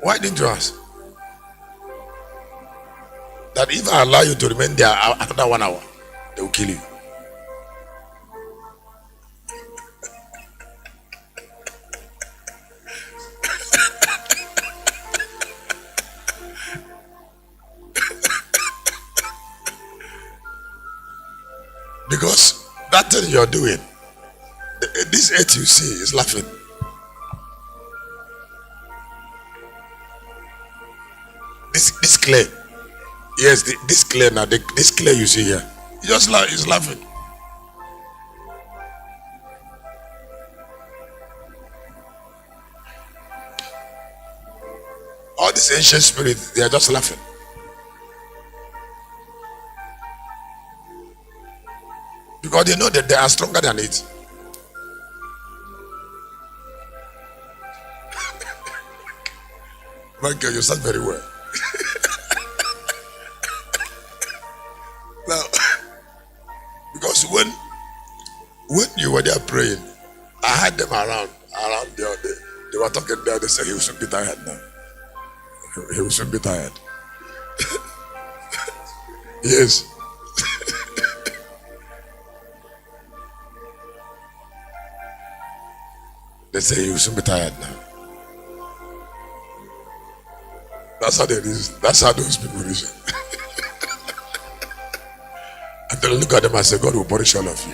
Why didn't you ask? That if I allow you to remain there another 1 hour, they will kill you. Because that thing you're doing, this earth you see is laughing. This clay, yes, this clay now, this clay you see here, just like is laughing. All these ancient spirits, they are just laughing. Because they know that they are stronger than it. Michael, you sound very well. Now, because when you were there praying, I had them around there. They were talking there. They said he will soon be tired now. He will soon be tired. Yes. They say he will soon be tired now. That's how they reason. That's how those people reason. And then look at them and say, God will punish all of you.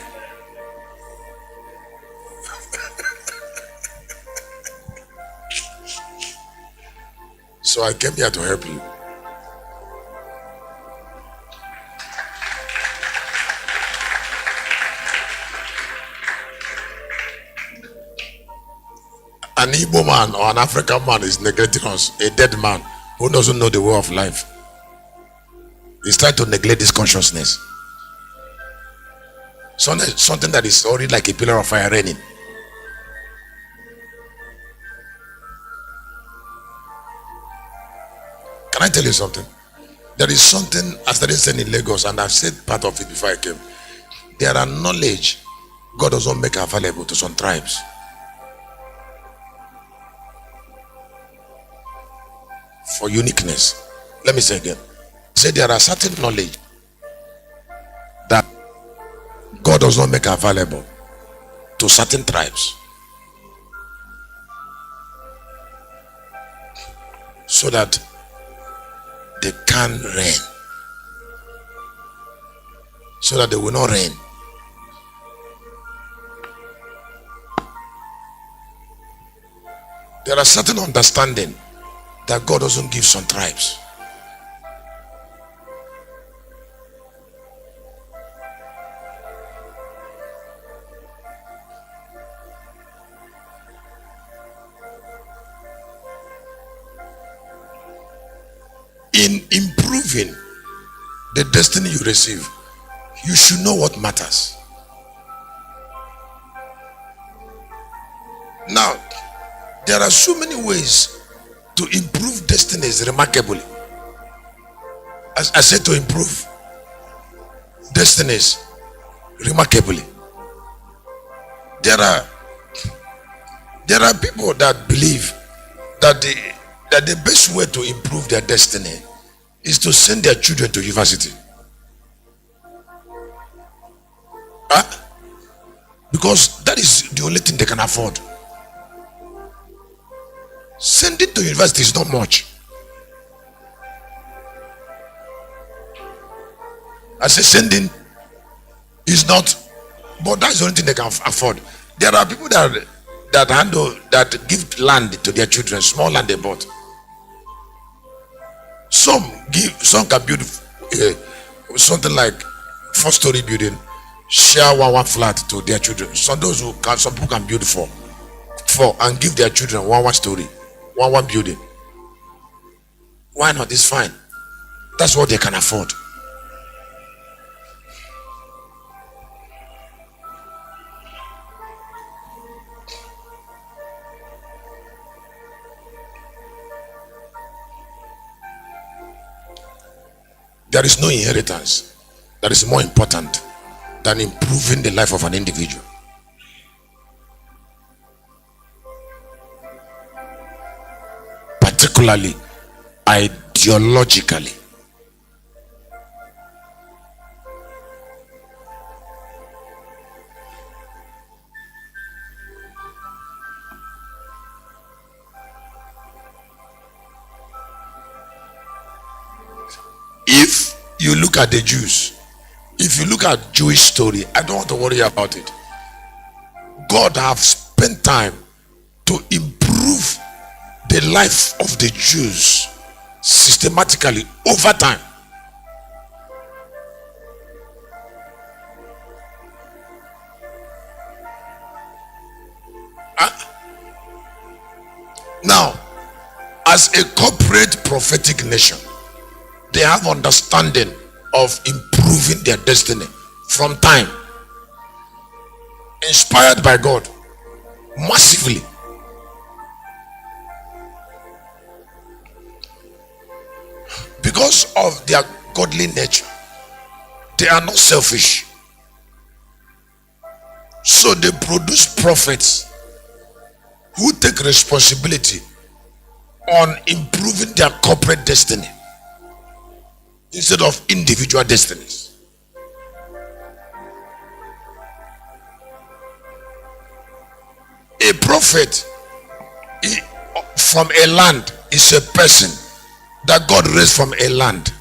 So I came here to help you. An Igbo man or an African man is neglecting us, a dead man who doesn't know the way of life. He's trying to neglect this consciousness. Something that is already like a pillar of fire raining. Can I tell you something? There is something I started saying in Lagos, and I've said part of it before I came. There are knowledge God doesn't make available to some tribes. For uniqueness. Let me say again. Say there are certain knowledge that God does not make available to certain tribes, so that they can reign, so that they will not reign. There are certain understanding that God doesn't give some tribes. In improving the destiny you receive, you should know what matters. Now, there are so many ways to improve destinies remarkably. As I said, to improve destinies remarkably. There are people that believe that the best way to improve their destiny is to send their children to university. Because that is the only thing they can afford. Sending to university is not much. I say sending is not, but that's the only thing they can afford. There are people that give land to their children, small land they bought. Some can build something like 4-story building, share one flat to their children. Some people can build four and give their children one story, one building. Why not? It's fine. That's what they can afford. There is no inheritance that is more important than improving the life of an individual. particularly ideologically. If you look at the Jews, if you look at Jewish story, I don't want to worry about it. God have spent time to improve the life of the Jews systematically over time. Now, as a corporate prophetic nation, they have understanding of improving their destiny from time, inspired by God massively. Because of their godly nature, they are not selfish, so they produce prophets who take responsibility on improving their corporate destiny instead of individual destinies. A prophet from a land is a person that God raised from a land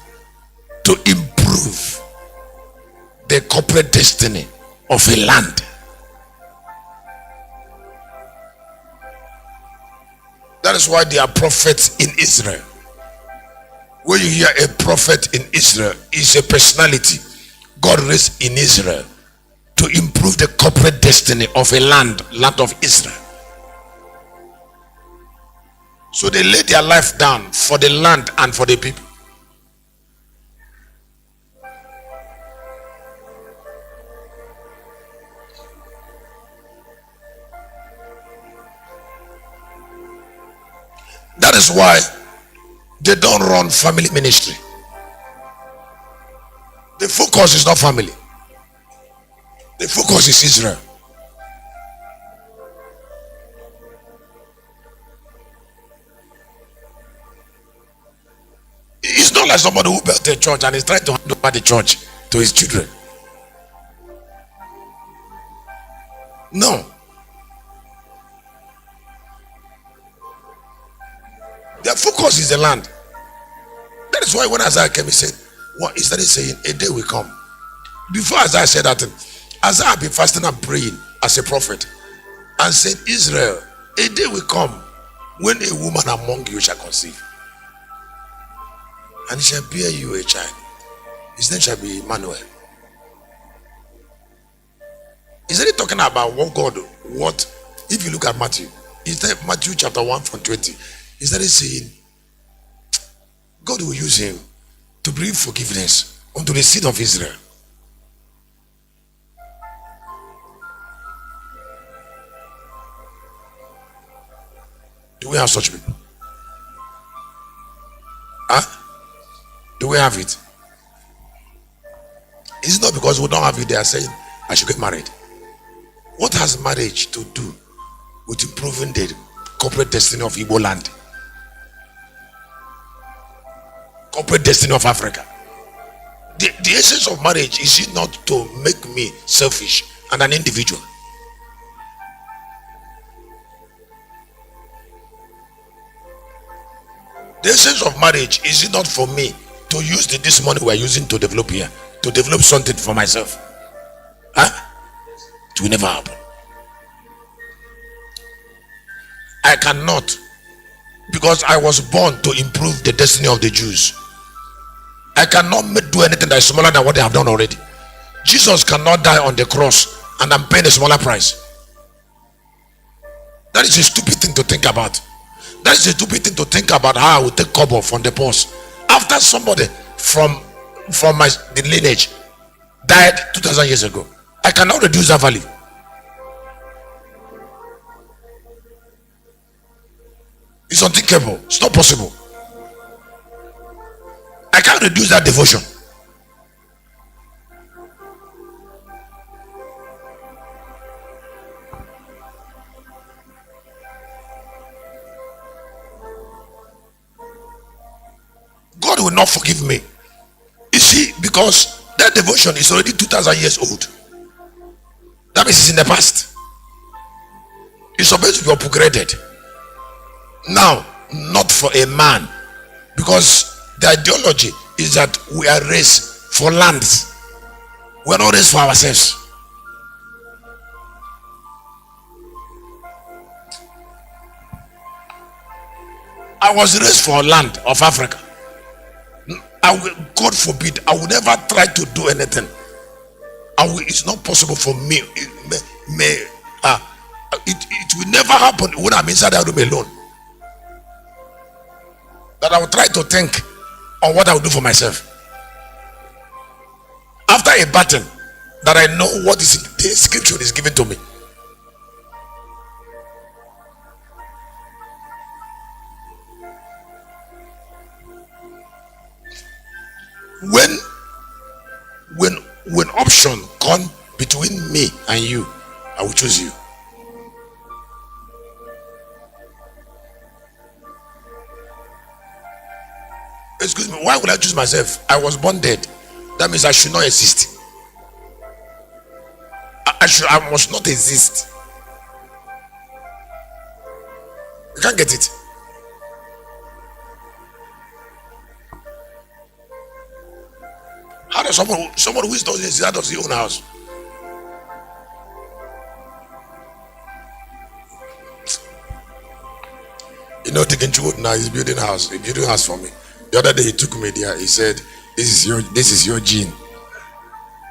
to improve the corporate destiny of a land. That is why there are prophets in Israel. When you hear a prophet in Israel, is a personality God raised in Israel to improve the corporate destiny of a land of Israel. So they lay their life down for the land and for the people. That is why they don't run family ministry. The focus is not family. The focus is Israel. It's not like somebody who built a church and is trying to hand over the church to his children. No. Their focus is the land. That is why when Isaiah came, he said, what is that? He saying, a day will come. Before Isaiah said that, Isaiah had been fasting and praying as a prophet and said, Israel, a day will come when a woman among you shall conceive, and shall bear you a child. His name shall be Emmanuel. Is he talking about what God, what, if you look at Matthew, is that Matthew chapter 1 from 20, is that he's saying God will use him to bring forgiveness unto the seed of Israel. Do we have such people? Huh? Do we have it? It's not because we don't have it, they are saying I should get married. What has marriage to do with improving the corporate destiny of Igbo land? Corporate destiny of Africa? The essence of marriage is it not to make me selfish and an individual? The essence of marriage is it not for me to use this money we're using to develop here, to develop something for myself? Huh? It will never happen. I cannot, because I was born to improve the destiny of the Jews. I cannot do anything that is smaller than what they have done already. Jesus cannot die on the cross and I'm paying a smaller price. That is a stupid thing to think about. That is a stupid thing to think about, how I will take kobo from the purse after somebody from the lineage died 2000 years ago. I cannot reduce that value. It's unthinkable. It's not possible. I can't reduce that devotion. not forgive me. You see, because that devotion is already 2,000 years old. That means it's in the past. It's supposed to be upgraded. Now, not for a man, because the ideology is that we are raised for lands. We are not raised for ourselves. I was raised for land of Africa. God forbid, I will never try to do anything. It's not possible for me. It will never happen when I'm inside that room alone. That I will try to think on what I will do for myself. After a battle, that I know what is the scripture is given to me. When option come between me and you, I will choose you. Excuse me, why would I choose myself? I was born dead. That means I should not exist. I must not exist. You can't get it. How does someone who is doesn't exist out of his own house? You know, taking Chukwu now, he's building house. He's building house for me. The other day he took me there. He said, This is your gene.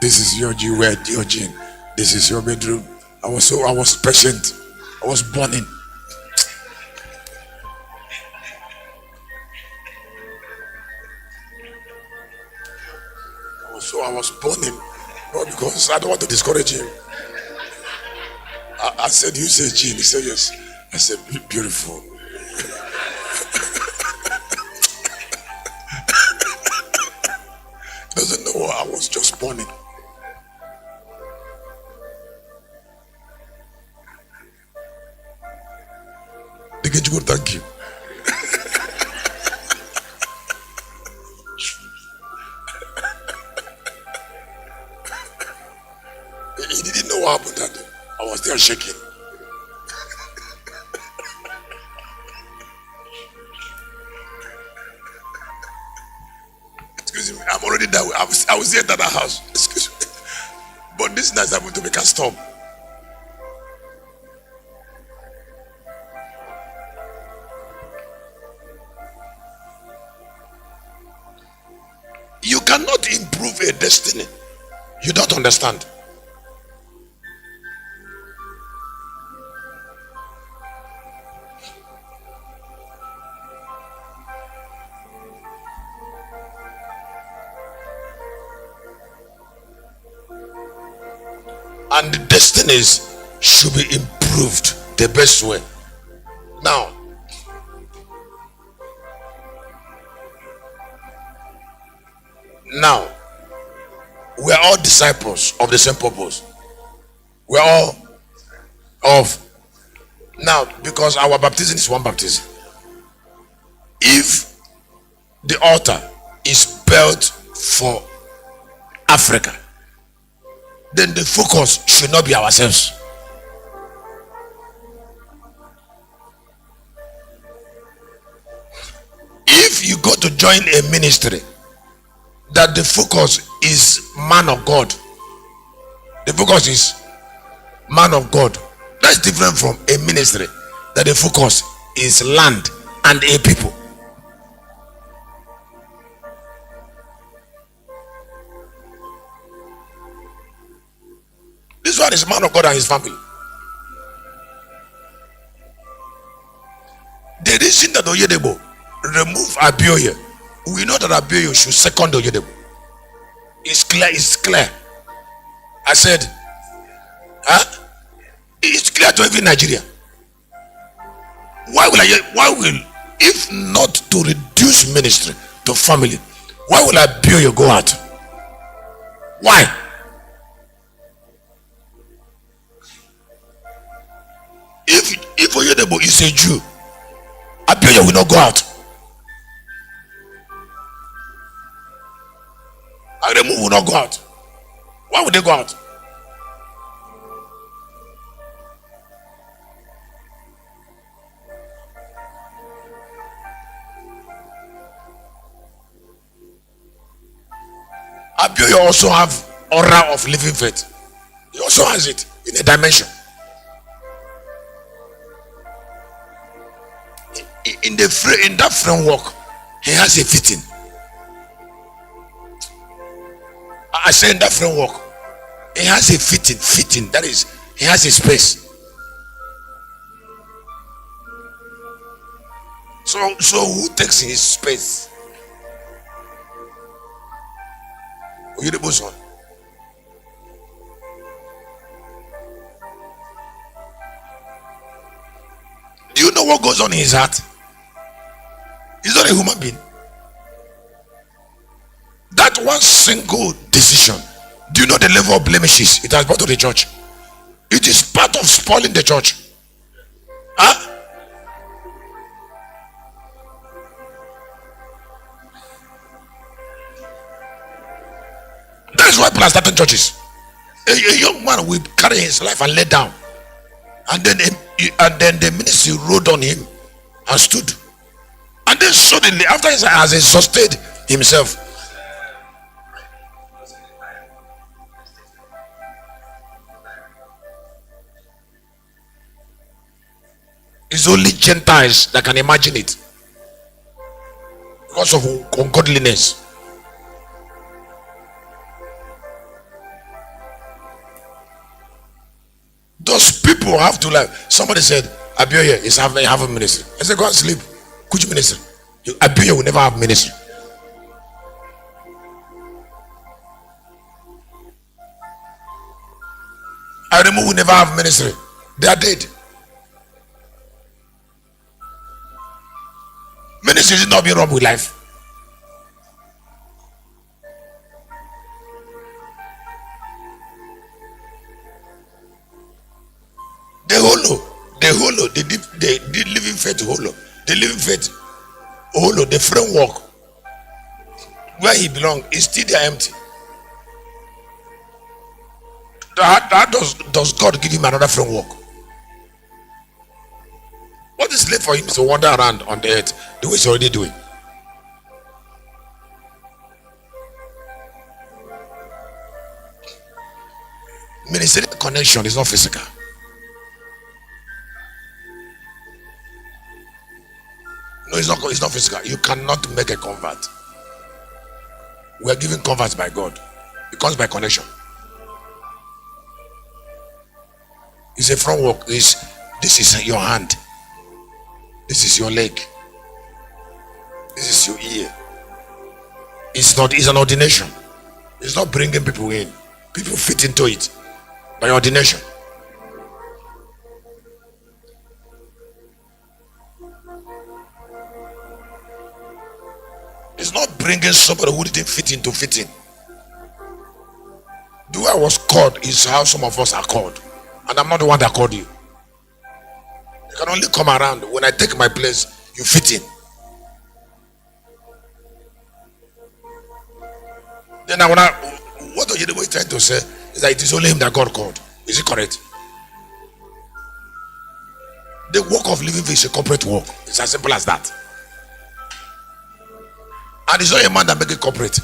This is your gene. Where your gene? This is your bedroom. I was patient. I was burning. I was burning. Not because I don't want to discourage him. I said, you say gene? He said yes. I said, beautiful. Doesn't know I was just burning. They get you good, thank you. He didn't know what happened that day. I was there shaking. Excuse me, I'm already that way. I was here at that house. Excuse me. But this night happened to make a storm. You cannot improve a destiny you don't understand. And the destinies should be improved the best way. Now, we're all disciples of the same purpose. We're all of now, because our baptism is one baptism. If the altar is built for Africa, then the focus should not be ourselves. If you go to join a ministry that the focus is man of God, the focus is man of God, that's different from a ministry that the focus is land and a people. This one is man of God and his family. The reason that Oyedebo remove Abioye, we know that Abioye should second Oyedebo. It's clear. I said, it's clear to every Nigeria. Why will, if not to reduce ministry to family, why will Abioye go out? Why? If Oyedebo is a Jew, Abioye will not go out. Aremu will not go out. Why would they go out? Abioye also have aura of living faith. He also has it in a dimension. In that framework, he has a fitting. I say in that framework, he has a fitting. That is, he has a space. So who takes his space? Oyedepo son. Do you know what goes on in his heart? He's not a human being. That one single decision, do you know the level of blemishes it has brought to the church? It is part of spoiling the church. Huh? That is why people are starting churches. A young man will carry his life and lay down, and then the ministry rode on him and stood, and then suddenly after he has exhausted himself, it's only Gentiles that can imagine it because of ungodliness. Those people have to like. Somebody said Abioye is have a ministry. I said, go and sleep. Which ministry? Abioye will never have ministry. Aremu will never have ministry. They are dead. Ministry is not being wrong with life. The living faith hollow, the living faith hollow, the framework where he belongs is still there empty. Does God give him another framework? What is left for him is to wander around on the earth the way he's already doing. Ministerial connection is not physical. No, it's not physical. You cannot make a convert. We are given converts by God. It comes by connection. It's a framework. This is your hand. This is your leg. This is your ear. It's an ordination. It's not bringing people in. People fit into it by ordination. It's not bringing somebody who didn't fit into fitting. The way I was called is how some of us are called. And I'm not the one that called you. You can only come around when I take my place, you fit in. Then what Oyedepo is trying to say is that it is only him that God called. Is it correct? The work of living faith is a corporate work. It's as simple as that. And it's not a man that make it corporate.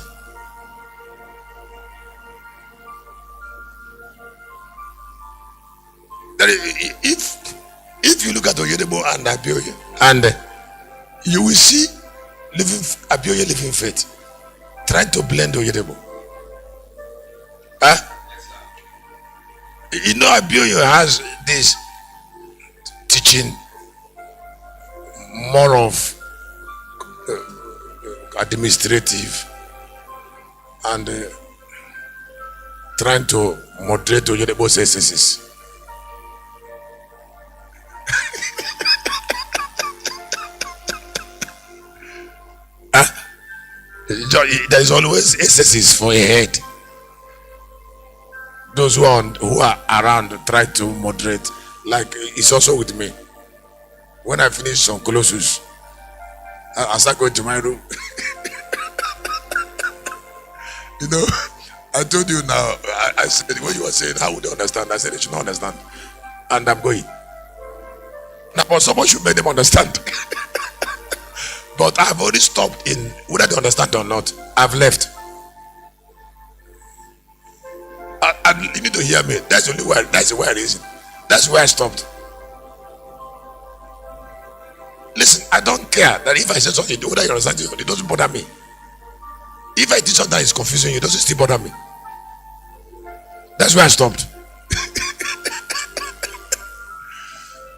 If you look at Oyedepo and Abioye, and you will see Abioye living faith trying to blend Oyedepo. You know, Abioye has this teaching more of administrative and trying to moderate Oyedepo's excesses. There is always excesses for a head. Those who are around try to moderate. Like it's also with me. When I finish some Colossus, I start going to my room. You know, I told you now. I said when you were saying how would they understand? I said they should not understand, and I'm going now. But someone should make them understand. But I've already stopped in whether they understand or not. I've left. And you need to hear me. That's the only way. That's the way I reason. That's where I stopped. Listen, I don't care that if I say something, whether you understand it, it doesn't bother me. If I teach something that is confusing you, it doesn't still bother me. That's where I stopped.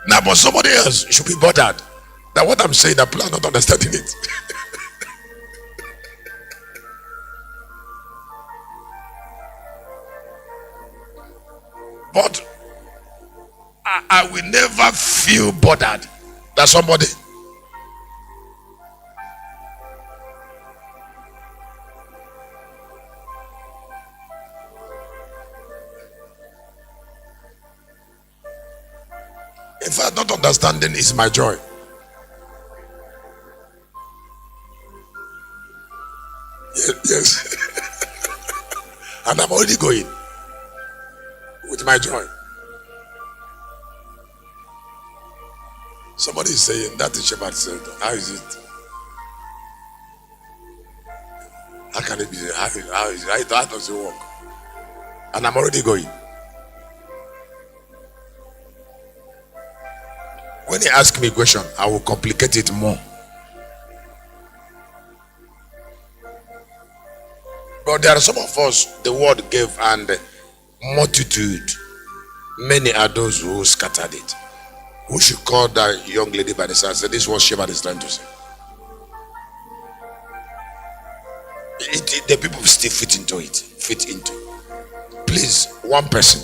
Now, but somebody else should be bothered that what I'm saying, that people are not understanding it. But I will never feel bothered that somebody. In fact, not understanding is my joy. Yes. And I'm already going with my joy. Somebody is saying that is Shepherd said, how is it? How can it be? How is it? How does it work? And I'm already going. When he asks me a question, I will complicate it more. But there are some of us, the word gave, and multitude, many are those who scattered it. Who should call that young lady by the side and say, this is what Shepherd is trying to say. The people still fit into it. Please, one person,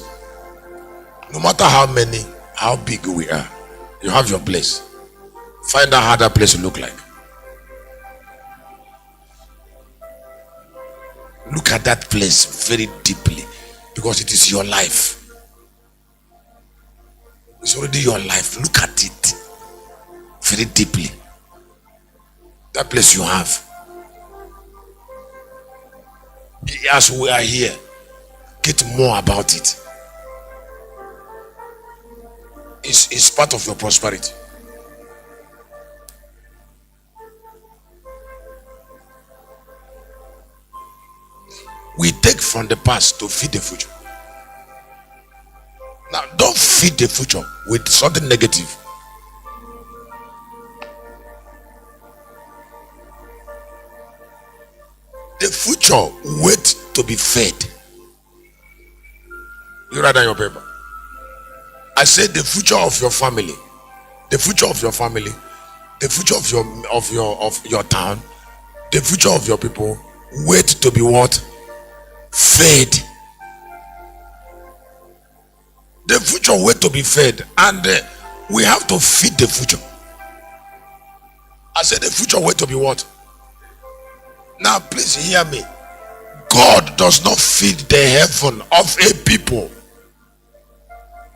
no matter how many, how big we are, you have your place. Find out how that place will look like. Look at that place very deeply, because it is your life. It's already your life. Look at it very deeply. That place you have. As we are here, get more about it. It's part of your prosperity. We take from the past to feed the future. Now, don't feed the future with something negative. The future wait to be fed. You write down your paper. I said the future of your family, the future of your family, the future of your town, the future of your people wait to be what? Fed. The future wait to be fed, and we have to feed the future. I said the future wait to be what? Now please hear me. God does not feed the heaven of a people.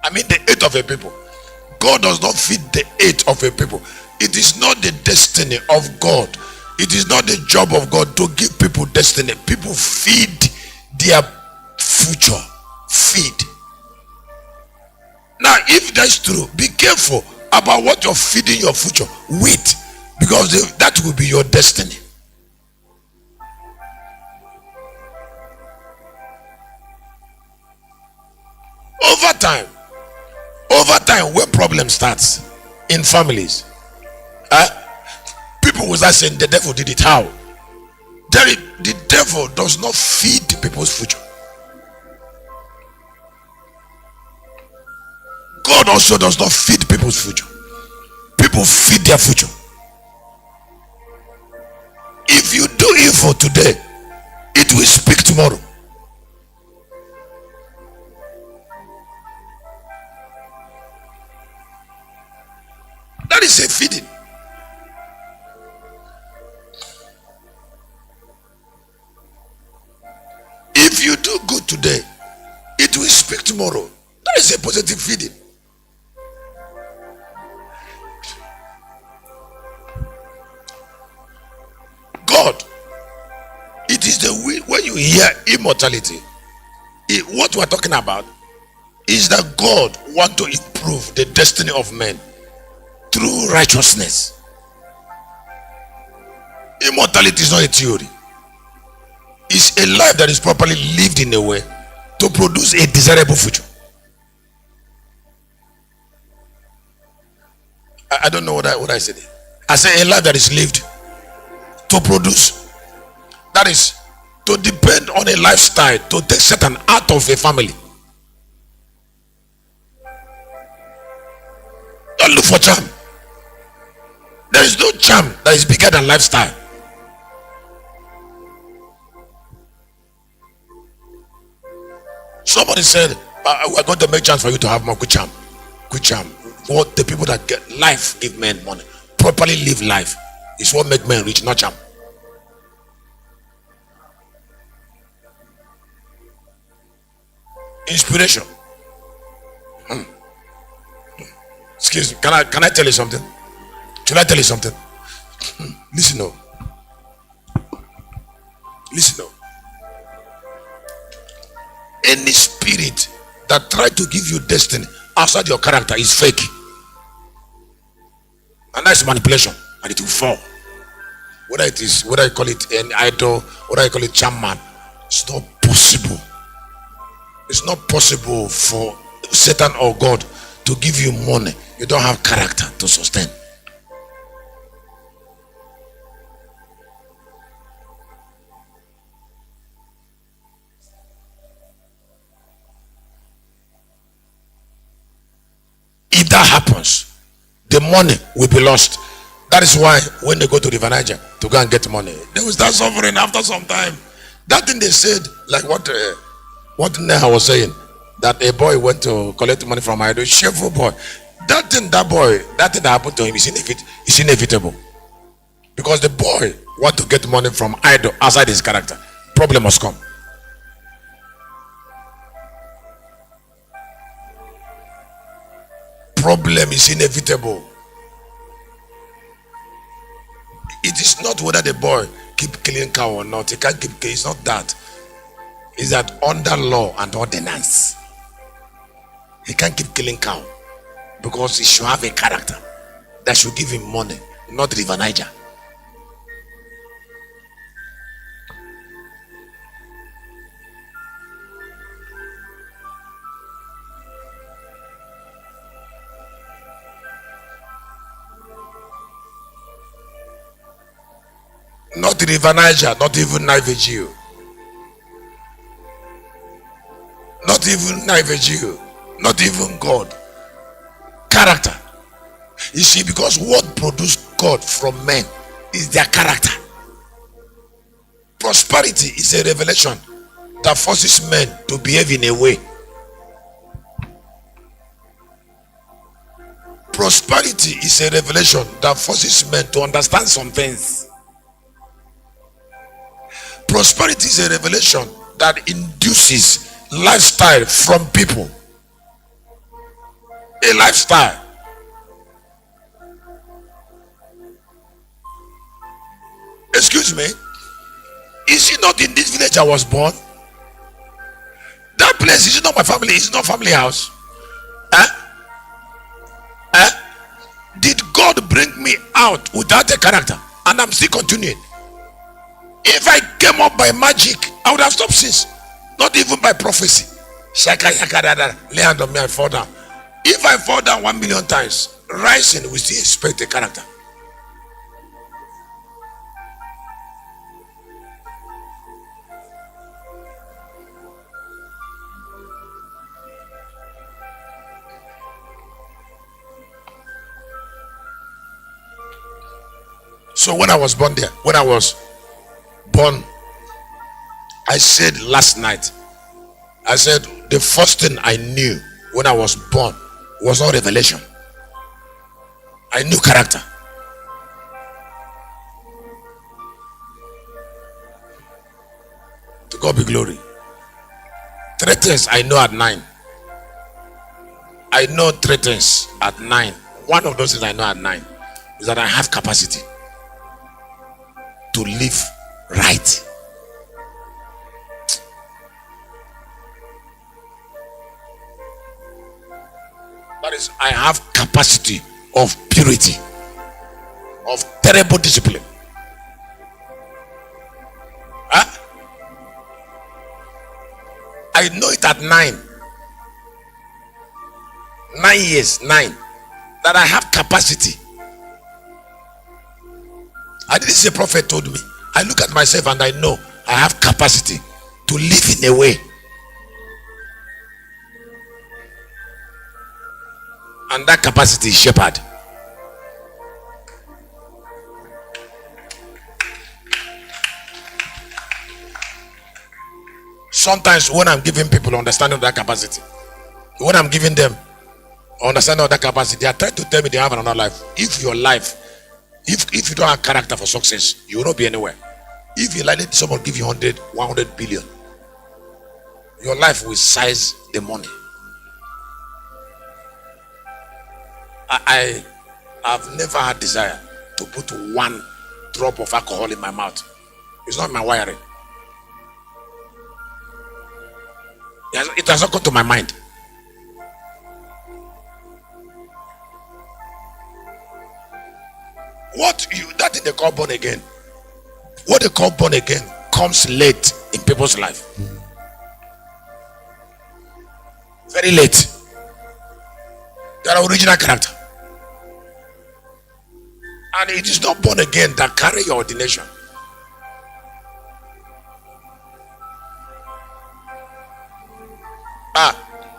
I mean the eight of a people. God does not feed the eight of a people. It is not the destiny of God. It is not the job of God to give people destiny. People feed their future. Feed. Now if that's true, be careful about what you're feeding your future with, because that will be your destiny. Over time when problem starts in families, people will start saying the devil did it. How? The devil does not feed people's future. God also does not feed people's future. People feed their future. If you do evil today, it will speak tomorrow. That is a feeding. If you do good today, it will speak tomorrow. That is a positive feeding. God, it It is when you hear immortality, what we are talking about is that God want to improve the destiny of men through righteousness. Immortality is not a theory. It's a life that is properly lived in a way to produce a desirable future. I don't know what I said. I say a life that is lived to produce. That is to depend on a lifestyle to take Satan out of a family. Don't look for charm. There is no charm that is bigger than lifestyle. Somebody said, we're going to make chance for you to have more good charm. Good charm. What the people that get life give men money. Properly live life is what make men rich, not charm. Inspiration. Excuse me. Can I tell you something? Should I tell you something? Listen up. Listen up. Any spirit that try to give you destiny outside your character is fake, and that's manipulation, and it will fall. Whether I call it an idol, whether I call it charm man, it's not possible. It's not possible for Satan or God to give you money you don't have character to sustain. If that happens, the money will be lost. That is why when they go to River Niger to go and get money, they will start suffering after some time. That thing they said, like what Neha was saying, that a boy went to collect money from idol, shameful boy. That thing that happened to him is inevitable, because the boy want to get money from idol outside his character. Problem must come. Problem is inevitable. It is not whether the boy keep killing cow or not. He can't keep killing. It's not that. It's that under law and ordinance, he can't keep killing cow, because he should have a character that should give him money, not River Niger. Not River Niger, not even Nigeria. Not even Nigeria, not even God. Character. You see, because what produced God from men is their character. Prosperity is a revelation that forces men to behave in a way. Prosperity is a revelation that forces men to understand some things. Prosperity is a revelation that induces lifestyle from people. A lifestyle. Excuse me. Is it not in this village I was born? That place is not my family. It's not family house. Did God bring me out without a character, and I'm still continuing? If I came up by magic, I would have stopped since. Not even by prophecy. Shaka yaka dada, lay hand on me, I fall down. If I fall down 1 million times, rising, we still expect a character. So when I was born there, I said last night, I said the first thing I knew when I was born was not revelation. I knew character. To God be glory. 3 things I know at 9. I know 3 things at 9. One of those things I know at 9 is that I have capacity to live right. is, I have capacity of purity, of terrible discipline. Huh? I know it at 9 years, that I have capacity. I didn't say prophet told me. I look at myself and I know I have capacity to live in a way, and that capacity is shepherd. Sometimes when I'm giving people understanding of that capacity, when I'm giving them understanding of that capacity, they are trying to tell me they have another life. If your life, if you don't have character for success, you will not be anywhere. If you like someone give you 100 billion, your life will size the money. I have never had desire to put one drop of alcohol in my mouth. It's not my wiring. It has not come to my mind. That thing they call born again. What they call born again comes late in people's life. Very late. Their original character. And it is not born again that carry your ordination.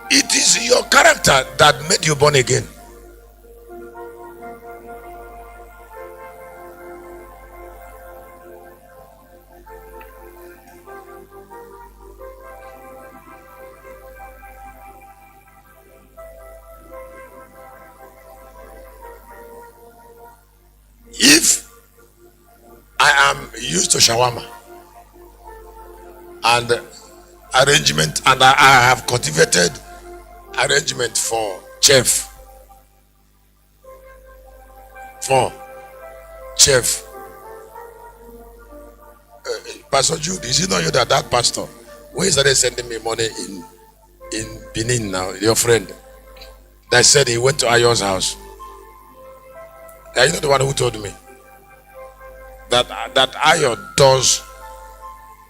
It is your character that made you born again. If I am used to shawarma and arrangement, and I have cultivated arrangement for chef, Pastor Jude, is it not you that pastor when he started sending me money in Benin now, your friend that said he went to Ayo's house? Are you not the one who told me that Ayo does,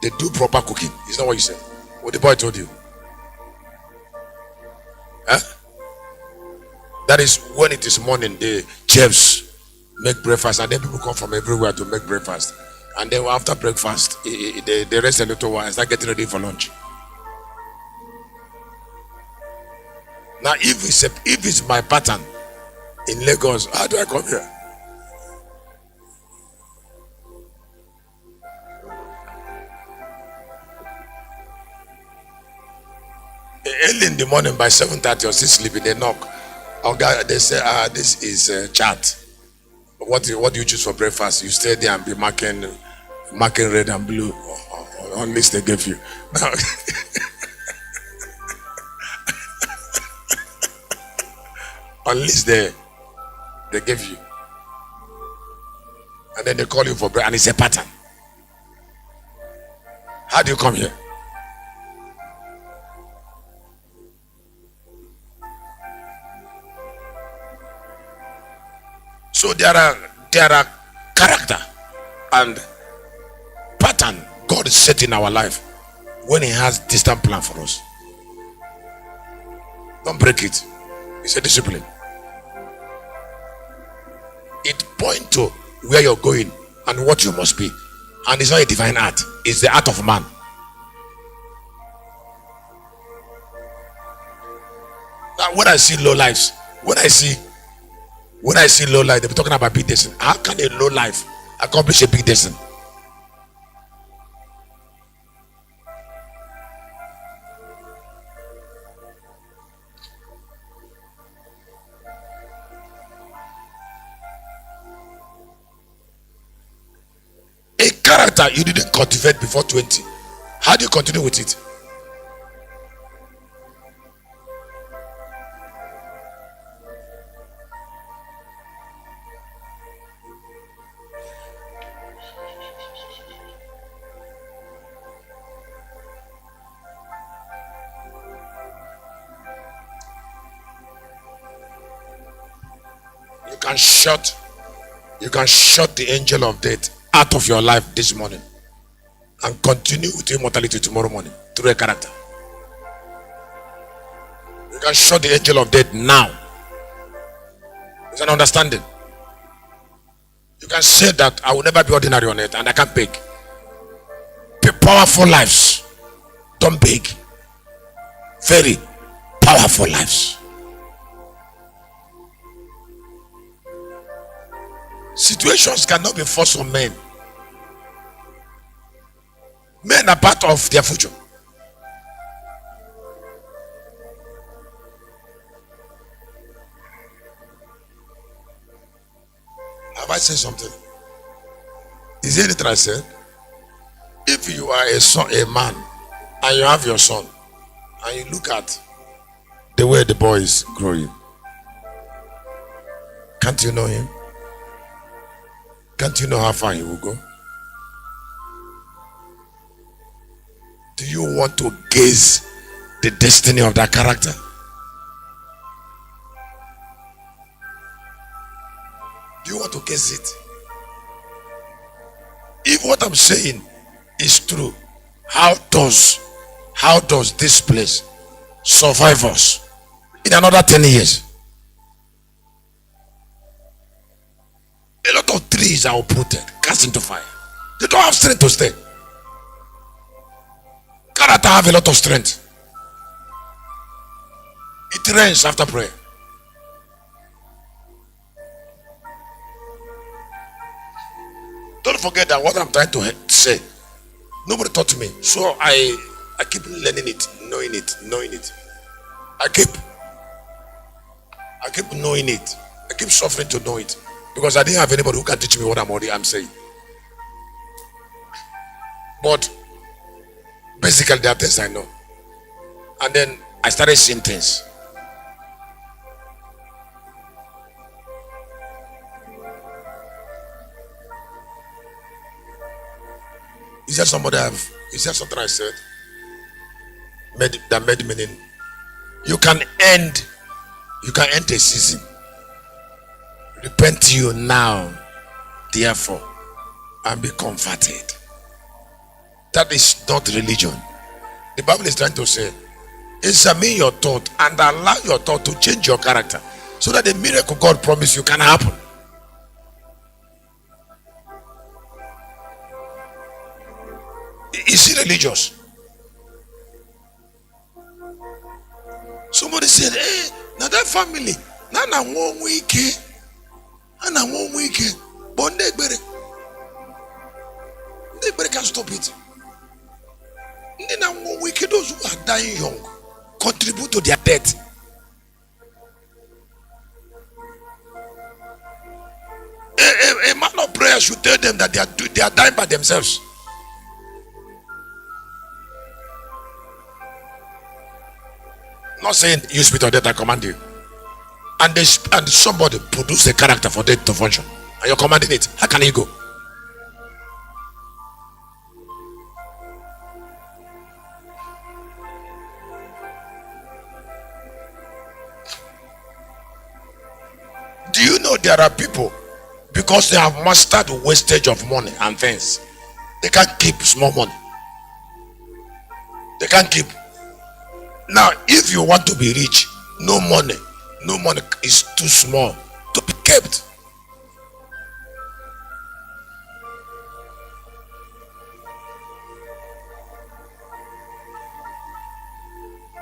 they do proper cooking? Is not what you said? What the boy told you? Huh? That is when it is morning, the chefs make breakfast, and then people come from everywhere to make breakfast. And then after breakfast, they rest a little while and start getting ready for lunch. Now, if it's my pattern in Lagos, how do I come here? Early in the morning by 7:30 or 6 sleeping, they knock. They say, this is chat. What do you choose for breakfast? You stay there and be marking red and blue on list they gave you. Now, on list they gave you, and then they call you for breakfast, and it's a pattern. How do you come here? So there are character and pattern God is set in our life when He has distant plan for us. Don't break it. It's a discipline. It points to where you're going and what you must be. And it's not a divine art, it's the art of man. Now, when I see low lives, when I see low life, they'll be talking about big destiny. How can a low life accomplish a big destiny? A character you didn't cultivate before 20, how do you continue with it? You can shut the angel of death out of your life this morning and continue with immortality tomorrow morning through a character. You can shut the angel of death now. It's an understanding. You can say that I will never be ordinary on it and I can't beg. Be powerful lives. Don't beg. Very powerful lives. Situations cannot be forced on men. Men are part of their future. Have I said something? Is there anything I said? If you are a son, a man, and you have your son, and you look at the way the boy is growing, can't you know him? Can't you know how far he will go? Do you want to gaze the destiny of that character? Do you want to gaze it? If what I'm saying is true, how does this place survive us in another 10 years? A lot of trees are uprooted, cast into fire. They don't have strength to stay. Character have a lot of strength. It rains after prayer. Don't forget that what I'm trying to say, nobody taught me. So I keep learning it, knowing it. I keep knowing it. I keep suffering to know it. Because I didn't have anybody who can teach me what I'm saying. But basically there are things I know. And then I started seeing things. Is there something I said that made meaning? You can end a season. Repent you now, therefore, and be converted. That is not religion. The Bible is trying to say, examine your thought and allow your thought to change your character so that the miracle God promised you can happen. Is it religious? Somebody said, hey, now that family, now 1 week. And I 1 week, but they can't stop it. Then 1 week, those who are dying young contribute to their death. A man of prayer should tell them that they are dying by themselves. Not saying you spirit of death, I command you. And somebody produce a character for death to function, and you're commanding it. How can he go? Do you know there are people, because they have mastered the wastage of money and things, they can't keep small money. They can't keep. Now, if you want to be rich, no money is too small to be kept.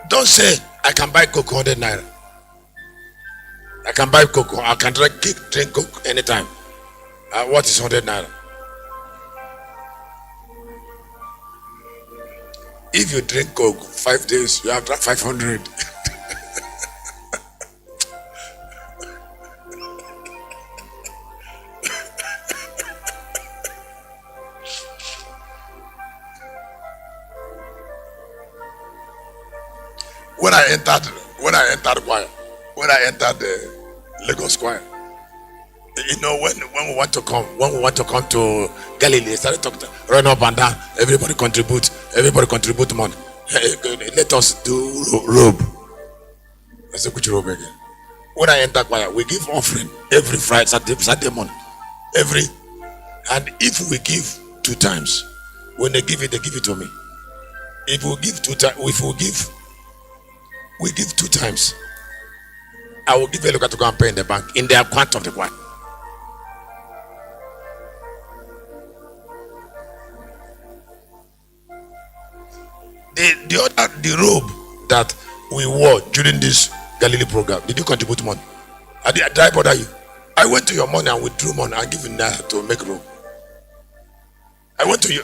Don't say I can buy Coke 100 naira. I can buy Coke. I can drink Coke anytime. What is 100 naira? If you drink Coke 5 days, you have 500. When I entered the Lagos choir, you know, when we want to come to Galilee, I started talking, run up and down, everybody contribute money. Let us do robe. I said, which robe again? When I enter choir, we give offering every Friday, Saturday morning. And if we give 2 times, when they give it to me. If we give 2 times, we give 2 times. I will give a look to go and pay in the bank, in the account of the choir. The robe that we wore during this Galilee program, did you contribute money? Did I bother you? I went to your money and withdrew money and given that to make robe. I went to you.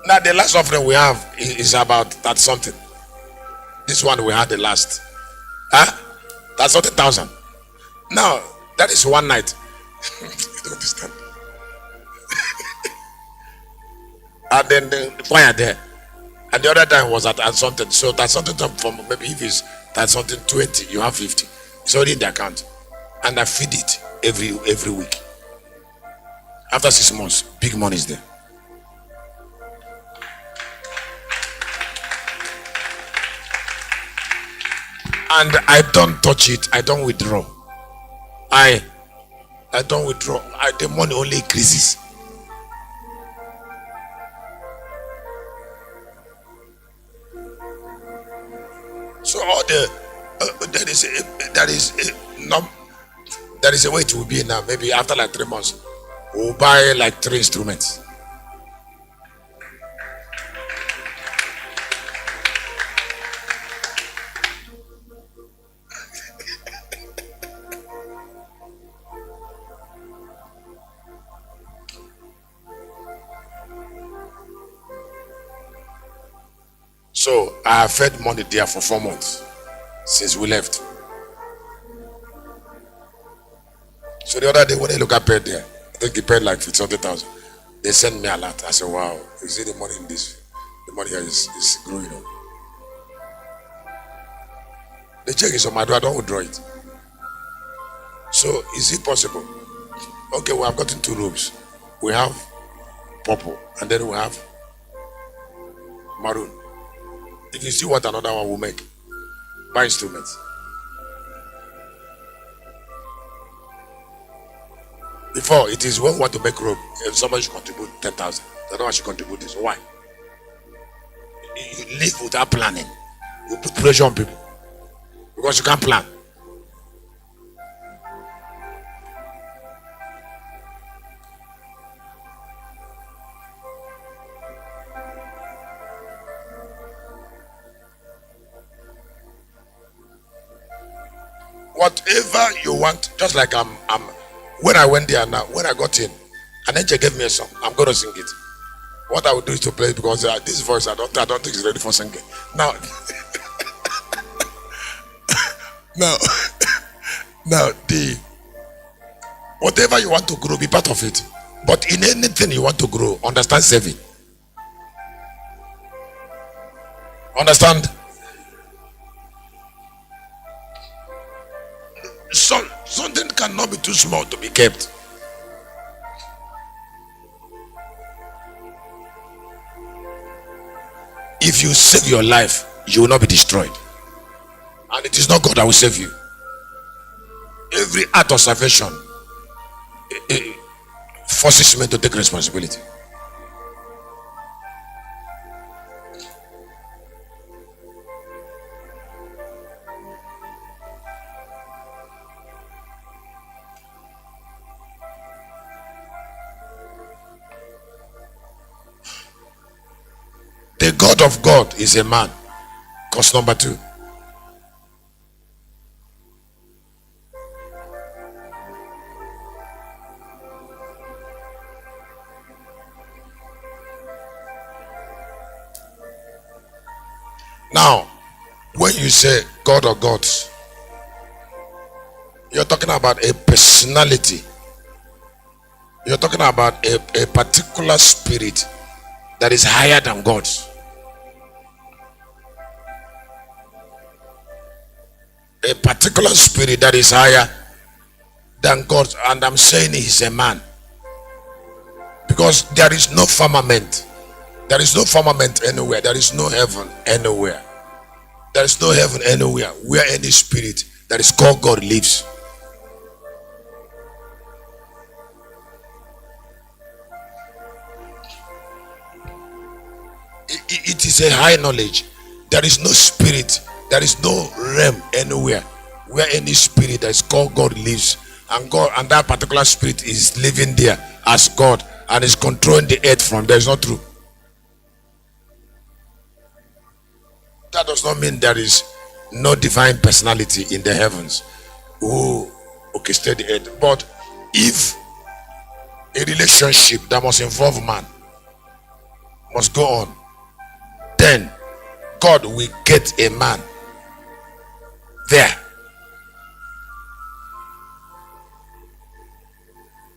Now the last offering we have is about that something. This one we had the last. That's not 1,000. Now that is one night. You don't understand. And then the choir there. And the other time was at something. So that's something from maybe if it's that something 20, you have 50. It's already in the account. And I feed it every week. After 6 months, big money is there. And I don't touch it. I don't withdraw. I don't withdraw. The money only increases. So all there is a way it will be now. Maybe after like 3 months, we'll buy like 3 instruments. So I have fed money there for 4 months since we left. So the other day when I look at paid there, I think he paid like 50,000. They sent me a lot. I said, wow, you see the money in this? The money here is growing up. The check is on my door, I don't withdraw it. So is it possible? Okay, we have gotten 2 robes. We have purple and then we have maroon. If you see what another one will make, buy instruments. Before, it is when we want to make robe, if somebody should contribute 10,000, the other one should contribute this. Why? You live without planning. You put pressure on people because you can't plan. Whatever you want, just like I'm when I went there now, when I got in, and then she gave me a song, I'm going to sing it. What I would do is to play it because this voice I don't think is ready for singing. Now, now whatever you want to grow, be part of it. But in anything you want to grow, understand saving. Understand? Something cannot be too small to be kept. If you save your life, you will not be destroyed. And it is not God that will save you. Every act of salvation forces me to take responsibility. The God of God is a man. Course number 2. Now, when you say God or gods, you're talking about a personality. You're talking about a particular spirit that is higher than God's. A particular spirit that is higher than God, and I'm saying he's a man because there is no firmament There is no firmament anywhere. There is no heaven anywhere. There is no heaven anywhere where any spirit that is called God lives. It is a high knowledge. There is no spirit, there is no realm anywhere where any spirit that is called God lives, and God and that particular spirit is living there as God and is controlling the earth from there. It's not true. That does not mean there is no divine personality in the heavens who orchestrate the earth. But if a relationship that must involve man must go on, then God will get a man there